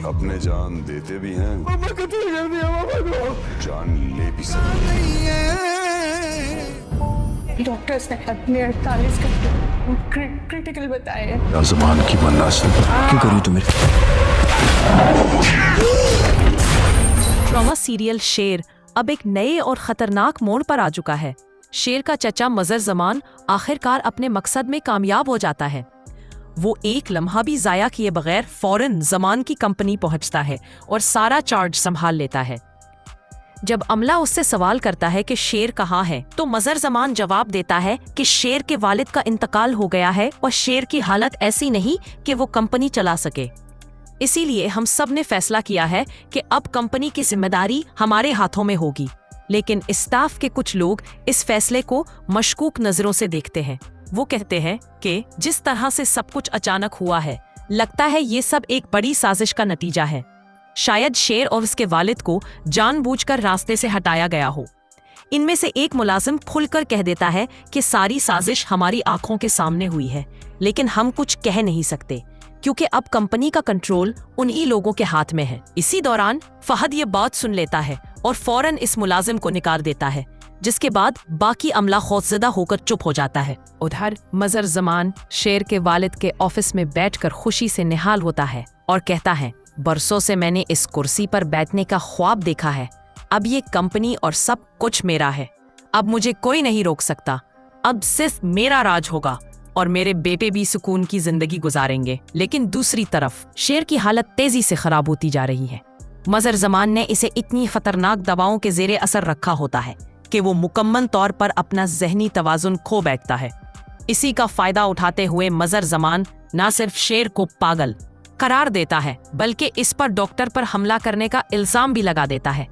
अपने जान देते भी हैं, पापा को तो कर दिया पापा को। जान ले भी सकते हैं। डॉक्टर्स ने अपने 48 घंटे क्रिटिकल बताए हैं। ज़बान की बनना से क्यों करी तू मेरे? ड्रामा सीरियल शेर अब एक नए और खतरनाक मोड़ पर आ चुका है। शेर का चचा मजर जमान आखिरकार अपने मकसद में कामयाब हो जाता है। वो एक लम्हा भी जाया किए बगैर फौरन जमान की कंपनी पहुंचता है और सारा चार्ज संभाल लेता है। जब अमला उससे सवाल करता है कि शेर कहाँ है, तो मजर जमान जवाब देता है कि शेर के वालिद का इंतकाल हो गया है और शेर की हालत ऐसी नहीं कि वो कंपनी चला सके। इसीलिए हम सब ने फैसला किया है कि अब कंपनी की जिम्मेदारी हमारे हाथों में होगी। लेकिन स्टाफ के कुछ लोग इस फैसले को मशकूक नजरों से देखते हैं। वो कहते हैं कि जिस तरह से सब कुछ अचानक हुआ है, लगता है ये सब एक बड़ी साजिश का नतीजा है। शायद शेर और उसके वालिद को जानबूझकर रास्ते से हटाया गया हो। इनमें से एक मुलाजिम खुलकर कह देता है कि सारी साजिश हमारी आंखों के सामने हुई है, लेकिन हम कुछ कह नहीं सकते क्योंकि अब कंपनी का कंट्रोल उन्हीं लोगों के हाथ में है। इसी दौरान फहद ये बात सुन लेता है और फौरन इस मुलाजिम को निकाल देता है, जिसके बाद बाकी अमला खौफजदा होकर चुप हो जाता है। उधर मजर जमान शेर के वालिद के ऑफिस में बैठकर खुशी से निहाल होता है और कहता है, बरसों से मैंने इस कुर्सी पर बैठने का ख्वाब देखा है। अब ये कंपनी और सब कुछ मेरा है। अब मुझे कोई नहीं रोक सकता। अब सिर्फ मेरा राज होगा और मेरे बेटे भी सुकून की जिंदगी गुजारेंगे। लेकिन दूसरी तरफ शेर की हालत तेजी से खराब होती जा रही है। मजर जमान ने इसे इतनी खतरनाक दवाओं के जेरे असर रखा होता है कि वो मुकम्मल तौर पर अपना जहनी तवाजुन खो बैठता है। इसी का फायदा उठाते हुए मजर जमान न सिर्फ शेर को पागल करार देता है, बल्कि इस पर डॉक्टर पर हमला करने का इल्जाम भी लगा देता है।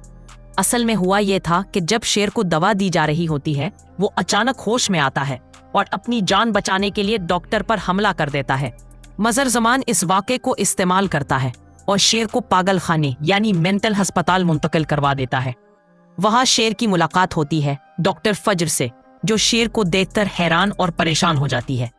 असल में हुआ ये था कि जब शेर को दवा दी जा रही होती है, वो अचानक होश में आता है और अपनी जान बचाने के लिए डॉक्टर पर हमला कर देता है। मजर जमान इस वाक़े को इस्तेमाल करता है और शेर को पागल खाने यानी मेंटल अस्पताल मुंतकिल करवा देता है। वहाँ शेर की मुलाकात होती है डॉक्टर फजर से, जो शेर को देखकर हैरान और परेशान हो जाती है।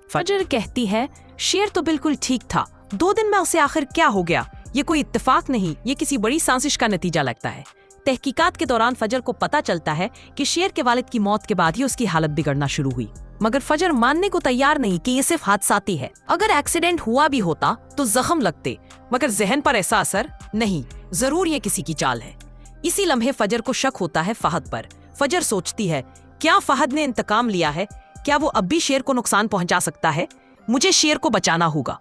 फजर कहती है, शेर तो बिल्कुल ठीक था, 2 दिन में उसे आखिर क्या हो गया? ये कोई इत्तेफाक नहीं, ये किसी बड़ी साजिश का नतीजा लगता है। तहकीकात के दौरान फजर को पता चलता है कि शेर के वालिद की मौत के बाद ही उसकी हालत बिगड़ना शुरू हुई, मगर फजर मानने को तैयार नहीं कि ये सिर्फ हादसाती है। अगर एक्सीडेंट हुआ भी होता तो जख्म लगते, मगर जहन पर ऐसा असर नहीं। जरूर ये किसी की चाल है। इसी लम्हे फजर को शक होता है फहद पर। फजर सोचती है, क्या फहद ने इंतकाम लिया है? क्या वो अब भी शेर को नुकसान पहुंचा सकता है? मुझे शेर को बचाना होगा।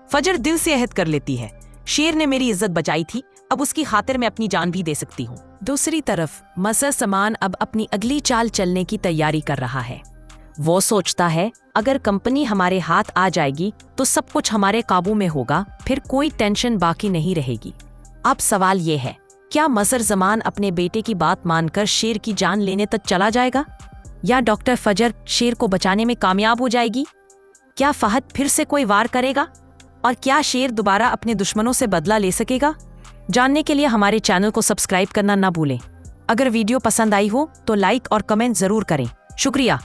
फजर दिल से अहद कर लेती है, शेर ने मेरी इज्जत बचाई थी, अब उसकी खातिर मैं अपनी जान भी दे सकती हूँ। दूसरी तरफ मजर जमान अब अपनी अगली चाल चलने की तैयारी कर रहा है। वो सोचता है, अगर कंपनी हमारे हाथ आ जाएगी तो सब कुछ हमारे काबू में होगा, फिर कोई टेंशन बाकी नहीं रहेगी। अब सवाल ये है, क्या मजर जमान अपने बेटे की बात मानकर शेर की जान लेने तक चला जाएगा, या डॉक्टर फजर शेर को बचाने में कामयाब हो जाएगी? क्या फहद फिर से कोई वार करेगा और क्या शेर दोबारा अपने दुश्मनों से बदला ले सकेगा? जानने के लिए हमारे चैनल को सब्सक्राइब करना ना भूलें। अगर वीडियो पसंद आई हो तो लाइक और कमेंट जरूर करें। शुक्रिया।